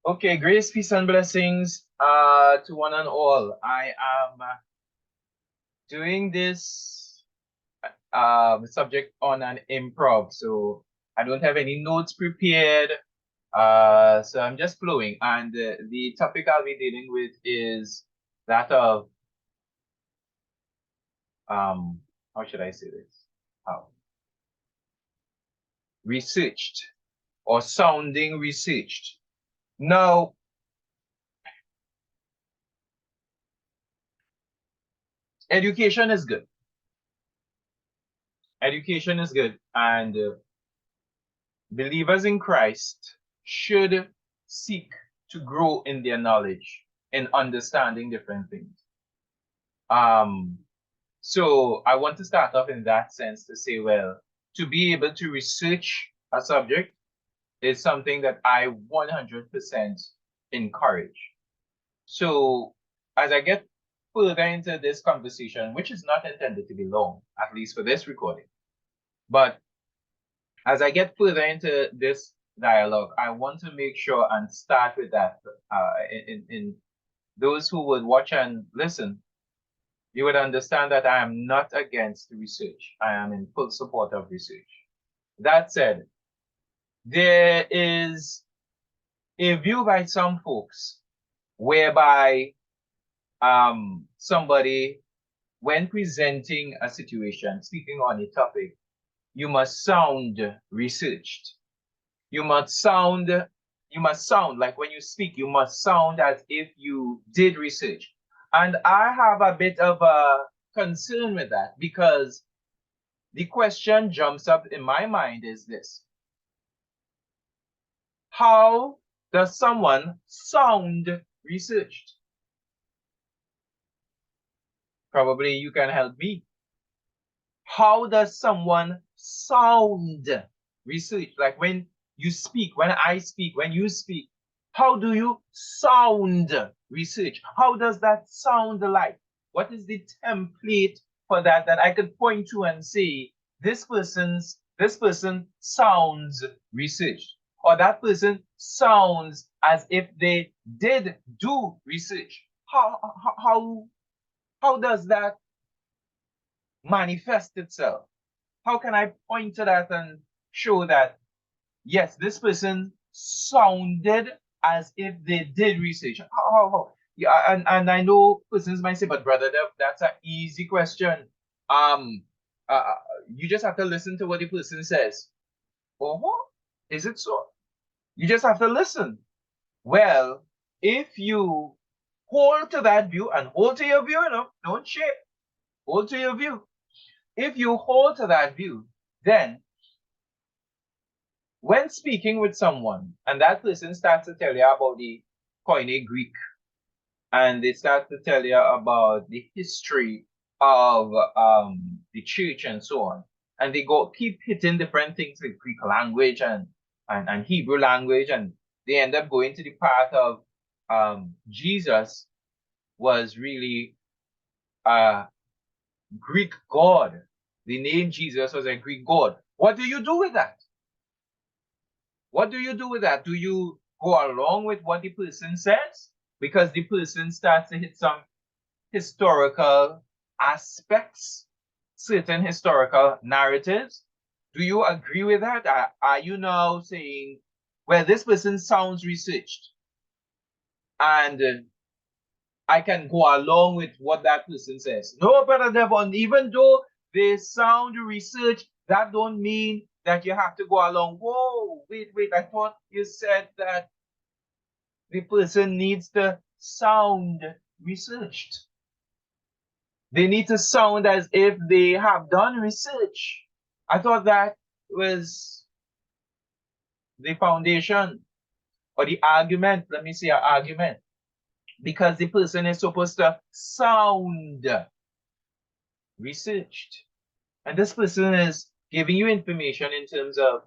Okay, grace, peace, and blessings to one and all. I am doing this subject on an improv, so I don't have any notes prepared. So I'm just flowing, and the topic I'll be dealing with is that of how should I say this? How researched or sounding researched. Now, education is good. Education is good, and believers in Christ should seek to grow in their knowledge and understanding different things. Um, so I want to start off in that sense to say, well, to be able to research a subject is something that I 100% encourage. So as I get further into this conversation, which is not intended to be long, at least for this recording, but as I get further into this dialogue, I want to make sure and start with that. In those who would watch and listen, you would understand that I am not against research. I am in full support of research. That said, there is a view by some folks whereby somebody, when presenting a situation, speaking on a topic, you must sound researched. You must sound like when you speak, you must sound as if you did research. And I have a bit of a concern with that because the question jumps up in my mind is this: how does someone sound researched? Probably you can help me. How does someone sound researched? Like when you speak, when I speak, when you speak, how do you sound research? How does that sound like? What is the template for that I could point to and say this person sounds research, or that person sounds as if they did do research? How does that manifest itself? How can I point to that and show that, yes, this person sounded as if they did research? How? Yeah, and I know persons might say, but brother, that's an easy question. Um, uh, you just have to listen to what the person says. Oh, is it so? You just have to listen. Well, if you hold to that view and hold to your view, don't shake. Hold to your view. If you hold to that view, then when speaking with someone and that person starts to tell you about the Koine Greek and they start to tell you about the history of the church and so on, and they go keep hitting different things with Greek language and Hebrew language, and they end up going to the part of Jesus was really a Greek god. The name Jesus was a Greek god. What do you do with that? What do you do with that? Do you go along with what the person says? Because the person starts to hit some historical aspects, certain historical narratives. Do you agree with that? Are you now saying, well, this person sounds researched and I can go along with what that person says? No, Brother Devon, even though they sound researched, that don't mean that you have to go along. Whoa, wait, I thought you said that the person needs to sound researched. They need to sound as if they have done research. I thought that was the foundation or the argument. Let me say an argument. Because the person is supposed to sound researched. And this person is giving you information in terms of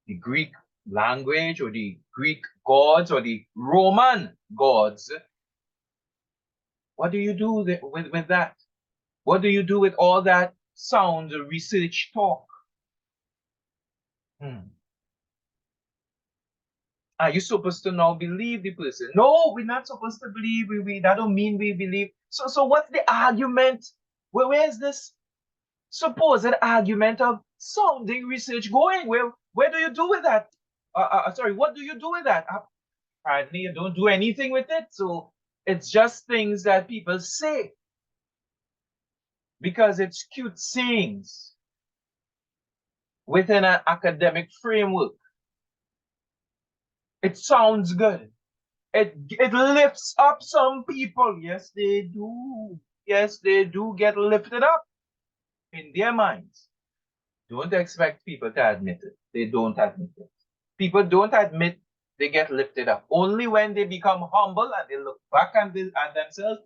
the Greek language or the Greek gods or the Roman gods. What do you do with that? What do you do with all that sound research talk? Are you supposed to now believe the person? No, we're not supposed to believe. That don't mean we believe. So what's the argument? Where's this supposed argument of sounding research going? Where do you do with that? Sorry, what do you do with that? Apparently, you don't do anything with it. So it's just things that people say because it's cute sayings within an academic framework. It sounds good. It lifts up some people. Yes, they do. Yes, they do get lifted up in their minds. Don't expect people to admit it. They don't admit it. People don't admit they get lifted up. Only when they become humble and they look back at themselves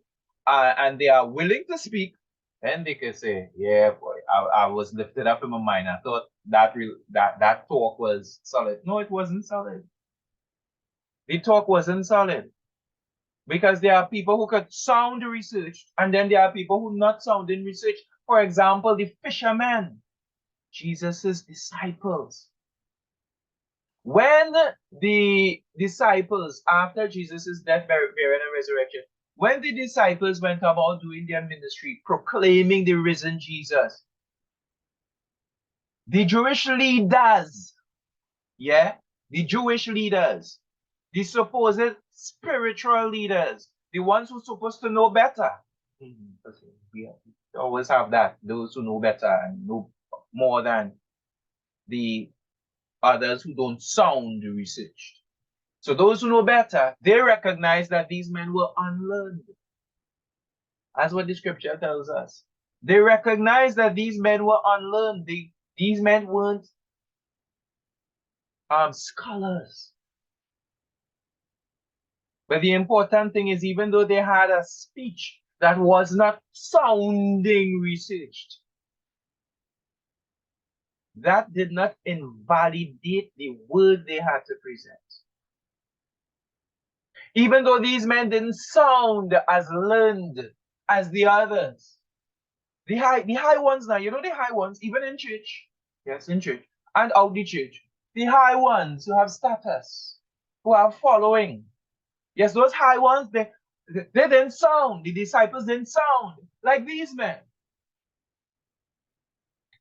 and they are willing to speak, then they can say, yeah, boy, I was lifted up in my mind. I thought that talk was solid. No, it wasn't solid. The talk wasn't solid. Because there are people who could sound research, and then there are people who not sound in research. For example, the fishermen, Jesus's disciples. When the disciples, after Jesus's death, burial, and resurrection, when the disciples went about doing their ministry, proclaiming the risen Jesus, the Jewish leaders, the supposed spiritual leaders, the ones who are supposed to know better. We always have that, those who know better and know more than the others who don't sound researched. So those who know better, they recognize that these men were unlearned. That's what the scripture tells us. They recognize that these men were unlearned. These men weren't scholars. But the important thing is, even though they had a speech that was not sounding researched, that did not invalidate the word they had to present. Even though these men didn't sound as learned as the others, the high ones now, you know the high ones, even in church, yes, in church and out the church, the high ones who have status, who have following, yes, those high ones, they didn't sound, the disciples didn't sound like these men.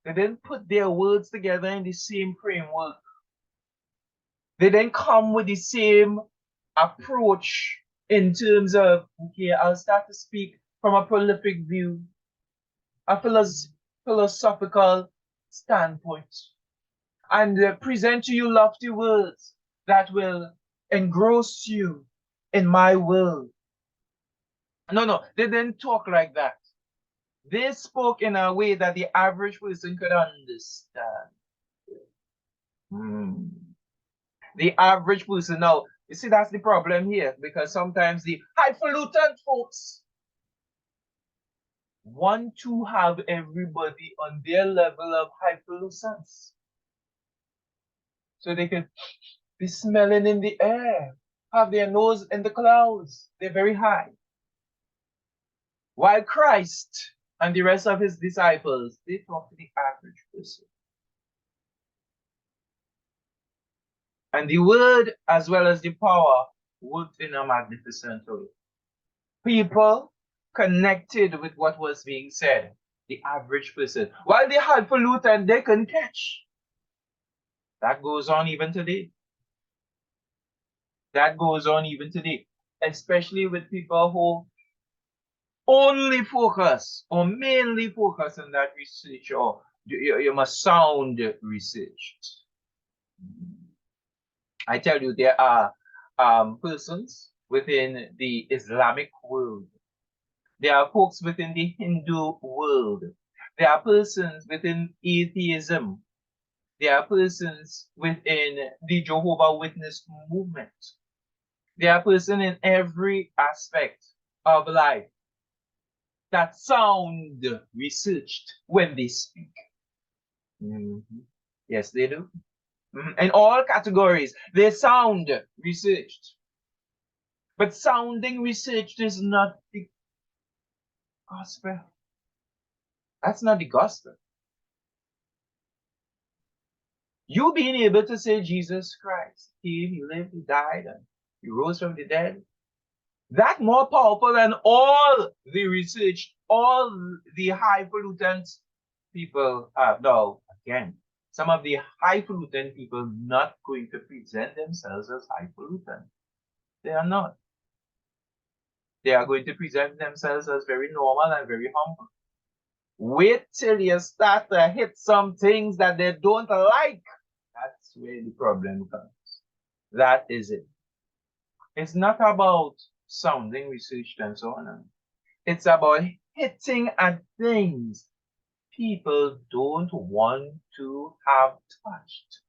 They didn't put their words together in the same framework. They didn't come with the same approach in terms of, okay, I'll start to speak from a prolific view, a philosophical standpoint, and present to you lofty words that will engross you in my world. No, they didn't talk like that. They spoke in a way that the average person could understand. The average person. Now, you see, that's the problem here, because sometimes the highfalutin folks want to have everybody on their level of highfalutin. So they can be smelling in the air, have their nose in the clouds. They're very high. While Christ and the rest of his disciples, they talk to the average person. And the word, as well as the power, worked in a magnificent way. People connected with what was being said, the average person. While the highfalutin, they can catch. That goes on even today. That goes on even today, especially with people who only focus or mainly focus on that research, or you must sound researched. I tell you, there are persons within the Islamic world. There are folks within the Hindu world. There are persons within atheism. There are persons within the Jehovah's Witness movement. There are persons in every aspect of life that sound researched when they speak. Yes, they do. In all categories, they sound researched. But sounding researched is not the gospel. That's not the gospel. You being able to say Jesus Christ came, he lived, he died, and he rose from the dead, that more powerful than all the research, all the highfalutin people have. Now, again, some of the highfalutin people not going to present themselves as highfalutin. They are not. They are going to present themselves as very normal and very humble. Wait till you start to hit some things that they don't like. That's where the problem comes. That is it. It's not about sounding researched and so on. It's about hitting at things people don't want to have touched.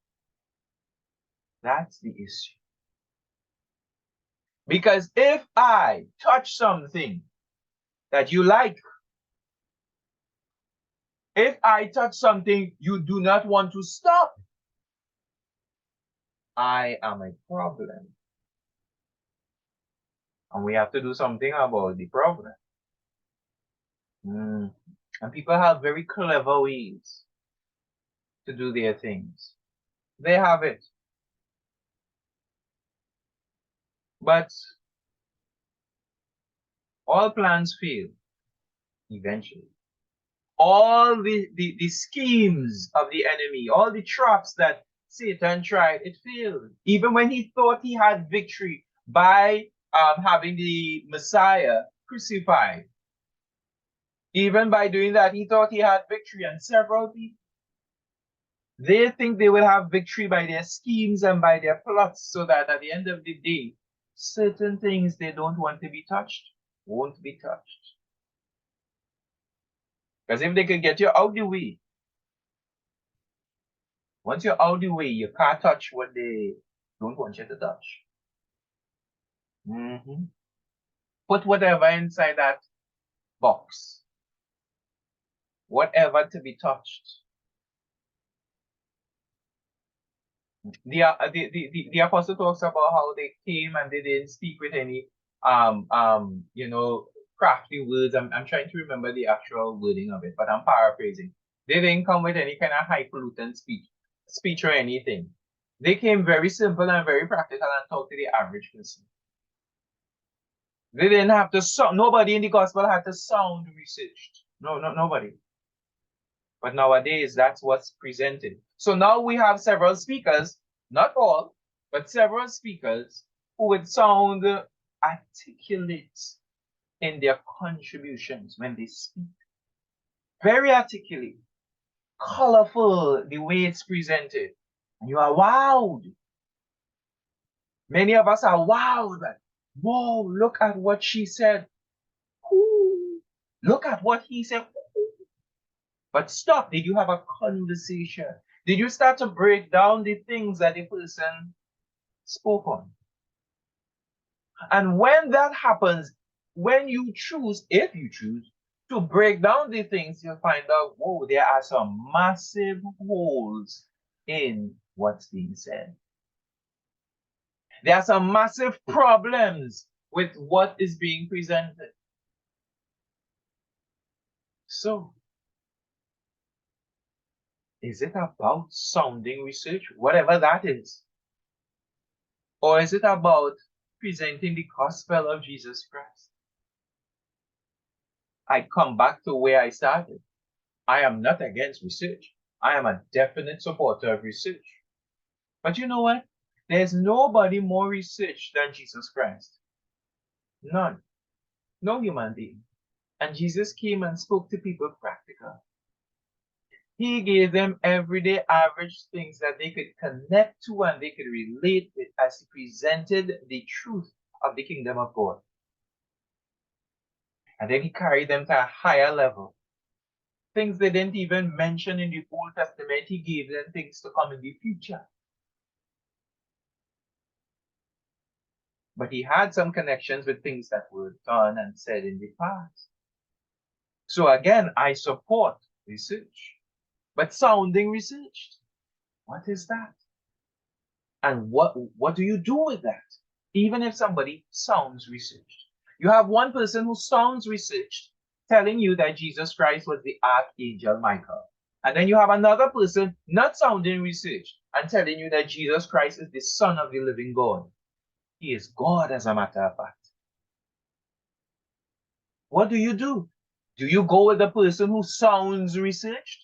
That's the issue. Because if I touch something that you like, if I touch something you do not want to stop, I am a problem. And we have to do something about the problem. And people have very clever ways to do their things. They have it. But all plans fail eventually. All the schemes of the enemy, all the traps that Satan tried, it failed. Even when he thought he had victory by having the Messiah crucified, even by doing that, he thought he had victory. And several people, they think they will have victory by their schemes and by their plots, so that at the end of the day, certain things they don't want to be touched won't be touched. Because if they could get you out the way, once you're out the way, you can't touch what they don't want you to touch. Put whatever inside that box, whatever to be touched. The apostle talks about how they came and they didn't speak with any crafty words. I'm trying to remember the actual wording of it, but I'm paraphrasing. They didn't come with any kind of highfalutin speech or anything. They came very simple and very practical and talked to the average person. They didn't have to sound, nobody in the gospel had to sound researched. Nobody. But nowadays, that's what's presented. So now we have several speakers, not all, but several speakers who would sound articulate in their contributions when they speak. Very articulate, colorful, the way it's presented. And you are wowed. Many of us are wowed. Whoa, look at what she said. Ooh, look at what he said. But stop. Did you have a conversation? Did you start to break down the things that the person spoke on? And when that happens, when you choose, if you choose, to break down the things, you'll find out, whoa, there are some massive holes in what's being said. There are some massive problems with what is being presented. So, is it about sounding research, whatever that is? Or is it about presenting the gospel of Jesus Christ? I come back to where I started. I am not against research. I am a definite supporter of research. But you know what? There's nobody more researched than Jesus Christ. None. No human being. And Jesus came and spoke to people practical. He gave them everyday average things that they could connect to and they could relate with as he presented the truth of the kingdom of God. And then he carried them to a higher level. Things they didn't even mention in the Old Testament, he gave them things to come in the future. But he had some connections with things that were done and said in the past. So again, I support research. But sounding researched, what is that? And what do you do with that? Even if somebody sounds researched. You have one person who sounds researched telling you that Jesus Christ was the Archangel Michael. And then you have another person not sounding researched. and telling you that Jesus Christ is the Son of the living God. He is God, as a matter of fact. What do you do? Do you go with the person who sounds researched?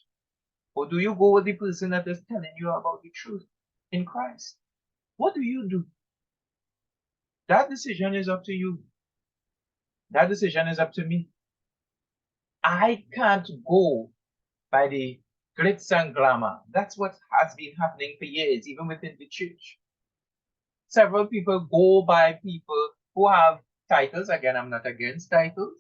Or do you go with the person that is telling you about the truth in Christ? What do you do? That decision is up to you. That decision is up to me. I can't go by the glitz and glamour. That's what has been happening for years, even within the church. Several people go by people who have titles. Again, I'm not against titles,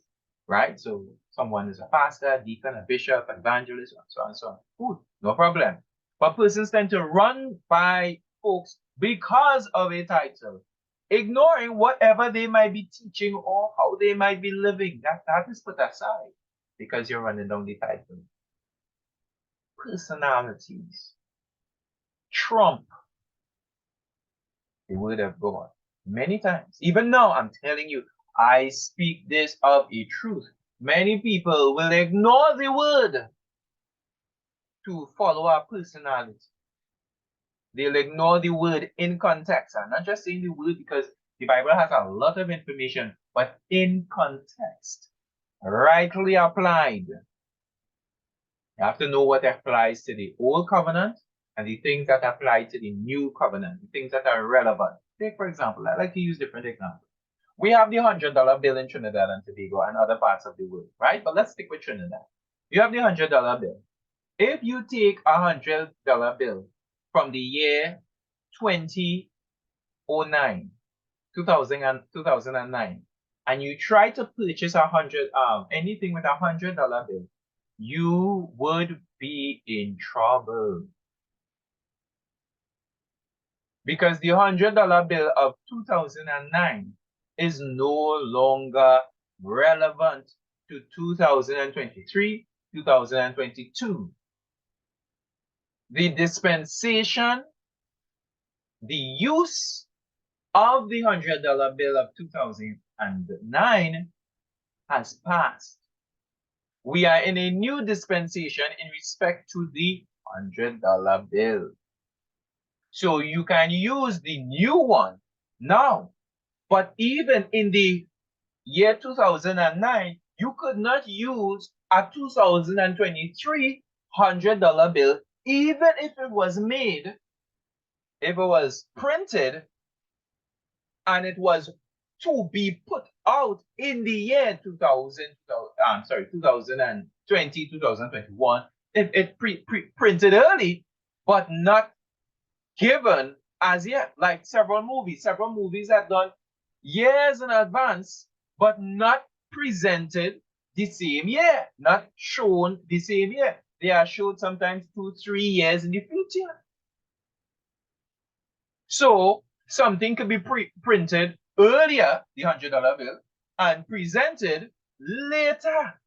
right? So someone is a pastor, deacon, a bishop, evangelist, and so on and so on. Cool, no problem. But persons tend to run by folks because of a title, ignoring whatever they might be teaching or how they might be living. That is put aside because you're running down the title. Personalities trump the word of God many times. Even now, I'm telling you, I speak this of a truth. Many people will ignore the word to follow our personality. They'll ignore the word in context. I'm not just saying the word because the Bible has a lot of information, but in context, rightly applied. You have to know what applies to the old covenant and the things that apply to the new covenant, the things that are relevant. Take, for example, I like to use different examples. We have the $100 bill in Trinidad and Tobago and other parts of the world, right? But let's stick with Trinidad. You have the $100 bill. If you take a $100 bill from the year 2009, 2009, and you try to purchase anything with a $100 bill, you would be in trouble. Because the $100 bill of 2009 is no longer relevant to 2023, 2022. The dispensation, the use of the $100 bill of 2009 has passed. We are in a new dispensation in respect to the $100 bill. So you can use the new one now. But even in the year 2009, you could not use a 2023 $100 bill, even if it was made, if it was printed, and it was to be put out in the year 2020, 2021, if it printed early, but not given as yet. Like several movies have done years in advance, but not presented the same year, not shown the same year. They are shown sometimes 2-3 years in the future. So something could be printed earlier, the $100 bill, and presented later.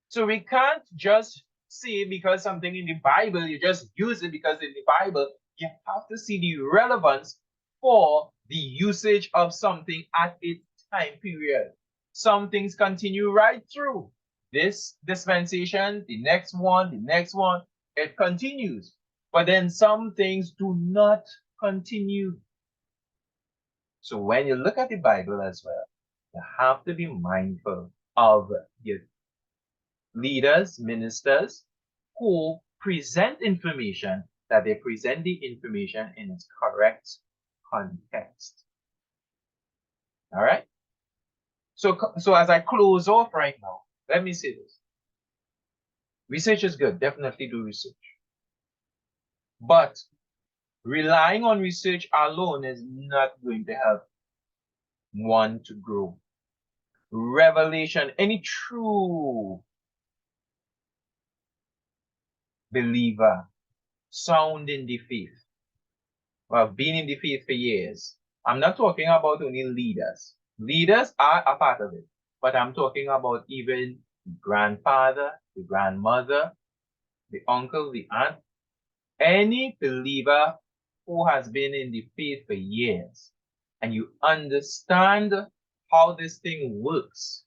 So we can't just say because something in the Bible, you just use it because in the Bible. You have to see the relevance for the usage of something at its time period. Some things continue right through this dispensation, the next one, it continues. But then some things do not continue. So when you look at the Bible as well, you have to be mindful of your leaders, ministers who present information, that they present the information in its correct context. All right? So as I close off right now, let me say this. Research is good. Definitely do research. But relying on research alone is not going to help one to grow. Revelation, any true believer, sound in the faith, who have been in the faith for years. I'm not talking about only leaders. Leaders are a part of it. But I'm talking about even the grandfather, the grandmother, the uncle, the aunt, any believer who has been in the faith for years, and you understand how this thing works.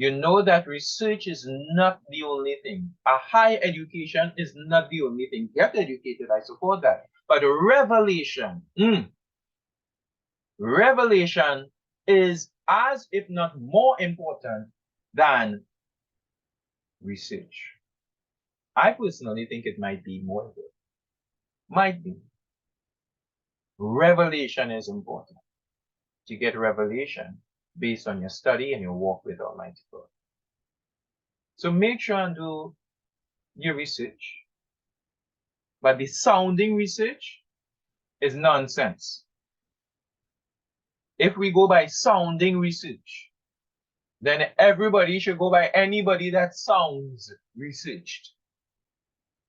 you know that research is not the only thing. A high education is not the only thing. Get educated, I support that. But revelation, revelation is as if not more important than research. I personally think it might be more important. Might be. Revelation is important. To get revelation based on your study and your walk with Almighty God. So make sure and do your research. But the sounding research is nonsense. If we go by sounding research, then everybody should go by anybody that sounds researched.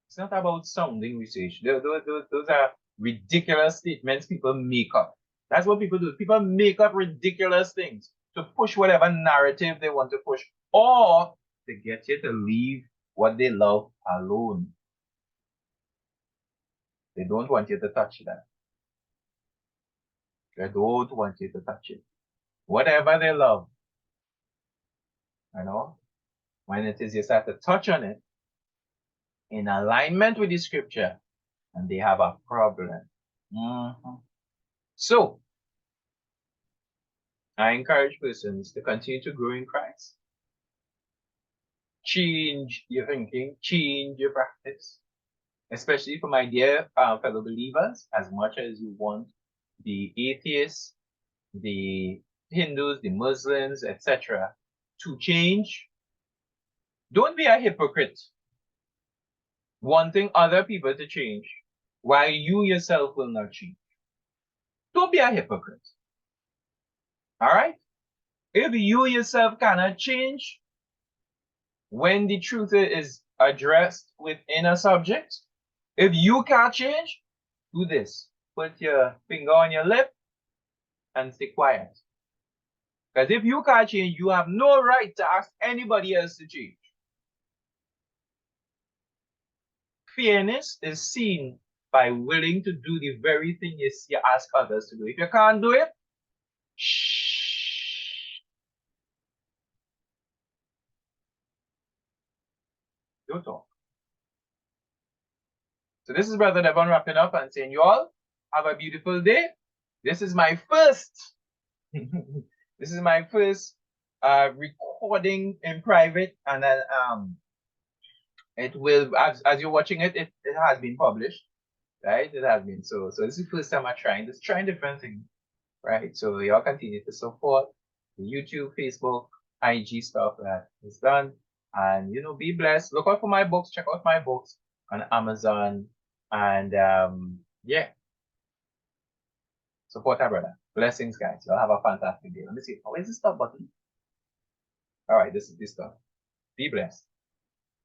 It's not about sounding research. Those are ridiculous statements people make up. That's what people do. People make up ridiculous things to push whatever narrative they want to push, or to get you to leave what they love alone. They don't want you to touch that. They don't want you to touch it. Whatever they love, when it is you start to touch on it in alignment with the scripture, and they have a problem. So, I encourage persons to continue to grow in Christ. Change your thinking, change your practice, especially for my dear fellow believers, as much as you want the atheists, the Hindus, the Muslims, etc., to change. Don't be a hypocrite, wanting other people to change while you yourself will not change. Don't be a hypocrite. All right? If you yourself cannot change, when the truth is addressed within a subject, if you can't change, do this. Put your finger on your lip and stay quiet. Because if you can't change, you have no right to ask anybody else to change. Fairness is seen by willing to do the very thing you ask others to do. If you can't do it, shh. Don't talk. So this is Brother Devon wrapping up and saying, you all have a beautiful day. This is my first this is my first recording in private, and then it will, as you're watching it, it has been published, right? It has been. So this is the first time I'm trying different things, right? So y'all continue to support the YouTube, Facebook, IG stuff that is done, and be blessed. Look out for my books. Check out my books on Amazon, and yeah, support our brother. Blessings, guys. Y'all have a fantastic day. Let me see. Oh, where's the stop button? All right, this is this stuff. Be blessed.